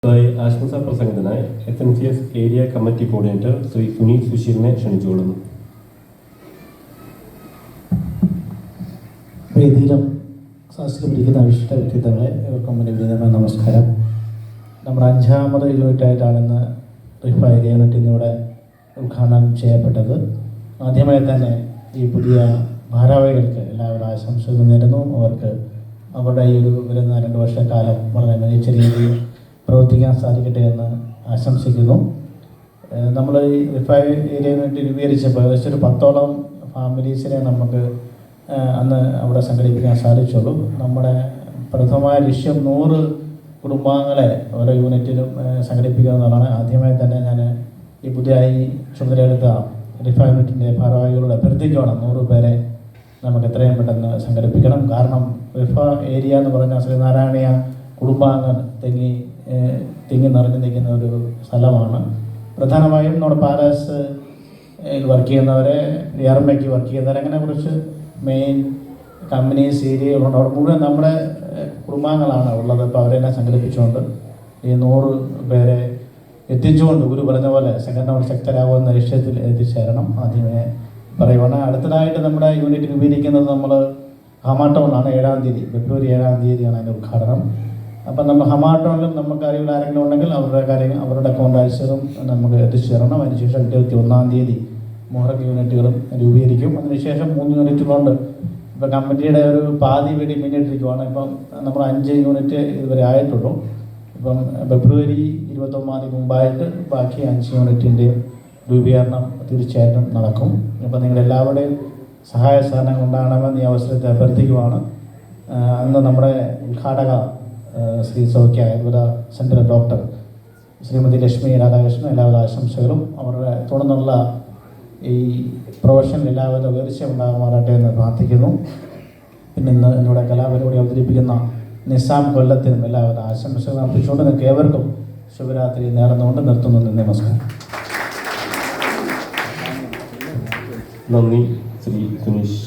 ആശംസാ പ്രസംഗത്തിനായി FNCS area committee coordinator Shri Sunil സുശീലിനെ ക്ഷണിച്ചുകൊള്ളുന്നു. വേദിയിലും സാംസ്കൃതിക്കുന്ന വിശിഷ്ട വ്യക്തിത്വങ്ങളെ ഇവർക്കും വിനീതമായ നമസ്കാരം. നമ്മുടെ 5ാമത് യൂണിറ്റായിട്ടാണ് റിഫ ഏരിയ യൂണിറ്റ് ഇന്നിവിടെ ഉദ്ഘാടനം ചെയ്യപ്പെട്ടത്. ആദ്യമായി തന്നെ ഈ പുതിയ ഭാരവാഹികൾക്ക് എല്ലാവരും ആശംസകൾ നേരുന്നു. അവർക്ക് അവരുടെ ഈ ഒരു വരുന്ന 2 വർഷക്കാലം വളരെ മികച്ച രീതിയിൽ പ്രവർത്തിക്കാൻ സാധിക്കട്ടെ എന്ന് ആശംസിക്കുന്നു. നമ്മൾ ഈ റിഫ ഏരിയ യൂണിറ്റ് രൂപീകരിച്ചപ്പോൾ ഏകദേശം ഒരു 10ഓളം ഫാമിലീസിനെ നമുക്ക് അന്ന് അവിടെ സംഘടിപ്പിക്കാൻ സാധിച്ചുള്ളൂ. നമ്മുടെ പ്രഥമമായ ലക്ഷ്യം 100 കുടുംബാംഗങ്ങളെ ഓരോ യൂണിറ്റിലും സംഘടിപ്പിക്കുക എന്നുള്ളതാണ്. ആദ്യമായി തന്നെ ഞാൻ ഈ പുതിയതായി ചുമതലയെടുത്ത റിഫ യൂണിറ്റിൻ്റെ ഭാരവാഹികളോട് അഭ്യർത്ഥിക്കുകയാണ്, 100 പേരെ നമുക്ക് എത്രയും പെട്ടെന്ന് സംഘടിപ്പിക്കണം. കാരണം റിഫ ഏരിയ എന്ന് പറഞ്ഞാൽ ശ്രീനാരായണീയ കുടുംബാംഗങ്ങൾ തിങ്ങി നിറഞ്ഞു നിൽക്കുന്ന ഒരു സ്ഥലമാണ്. പ്രധാനമായും നമ്മുടെ പാലാസ് വർക്ക് ചെയ്യുന്നവരെ, എയർമയ്ക്ക് വർക്ക് ചെയ്യുന്നവരെ, അങ്ങനെ കുറച്ച് മെയിൻ കമ്പനീസ് ഏരിയകളുണ്ട്. അവിടെ മുഴുവൻ നമ്മുടെ കുടുംബാംഗങ്ങളാണ് ഉള്ളത്. അപ്പോൾ അവരെല്ലാം സംഘടിപ്പിച്ചുകൊണ്ട് ഈ 100 പേരെ എത്തിച്ചുകൊണ്ട് ഗുരു പറഞ്ഞ പോലെ സംഘടന ശക്തരാകുമെന്ന ലക്ഷ്യത്തിൽ എത്തിച്ചേരണം ആദ്യമേ പറയുവാണ്. അടുത്തതായിട്ട് നമ്മുടെ യൂണിറ്റ് രൂപീകരിക്കുന്നത് നമ്മൾ ഹമാട്ടോണിലാണ്. 7-ാം തീയതി, ഫെബ്രുവരി 7-ാം തീയതിയാണ് അതിൻ്റെ ഉദ്ഘാടനം. അപ്പം നമ്മൾ ഹമാട്ടോണിലും നമുക്ക് അറിവുള്ള ആരെങ്കിലും ഉണ്ടെങ്കിൽ അവരുടെ കോൺടാക്ട്സുകളും നമുക്ക് എത്തിച്ചേരണം. അതിനുശേഷം 21-ാം തീയതി മുഹറം യൂണിറ്റുകളും രൂപീകരിക്കും. അതിനുശേഷം 3 യൂണിറ്റുകളുണ്ട്. ഇപ്പം കമ്മിറ്റിയുടെ ഒരു പാതി വേണ്ടി പിന്നിട്ടിരിക്കുവാണ്. ഇപ്പം നമ്മൾ 5 യൂണിറ്റ് ഇതുവരെ ആയിട്ടുള്ളൂ. ഇപ്പം ഫെബ്രുവരി 29-ാം തീയതി മുമ്പായിട്ട് ബാക്കി 5 യൂണിറ്റിൻ്റെ രൂപീകരണം തീർച്ചയായിട്ടും നടക്കും. അപ്പം നിങ്ങളെല്ലാവരുടെയും സഹായ സഹകരണങ്ങൾ ഉണ്ടാകണമെന്ന് ഈ അവസരത്തെ അഭ്യർത്ഥിക്കുവാണ്. അന്ന് നമ്മുടെ ഉദ്ഘാടക ശ്രീ സൗഖ്യ ആയുർവേദ സെൻ്റർ ഡോക്ടർ ശ്രീമതി ലക്ഷ്മി രാധാകൃഷ്ണൻ എല്ലാവിധ ആശംസകളും അവരുടെ തുടർന്നുള്ള ഈ പ്രൊഫഷനിൽ എല്ലാവിധ ഉയർച്ച ഉണ്ടാകുമാറാട്ടെ എന്ന് പ്രാർത്ഥിക്കുന്നു. പിന്നെ ഇന്ന് എന്നോട് കലാപരിപാടി അവതരിപ്പിക്കുന്ന നിസാം കൊല്ലത്തിനും എല്ലാവിധ ആശംസകൾ അർപ്പിച്ചുകൊണ്ട് നിങ്ങൾക്ക് ഏവർക്കും ശുഭരാത്രി നേർന്നുകൊണ്ട് നിർത്തുന്നു. നമസ്കാരം. നന്ദി ശ്രീ സുനീഷ്.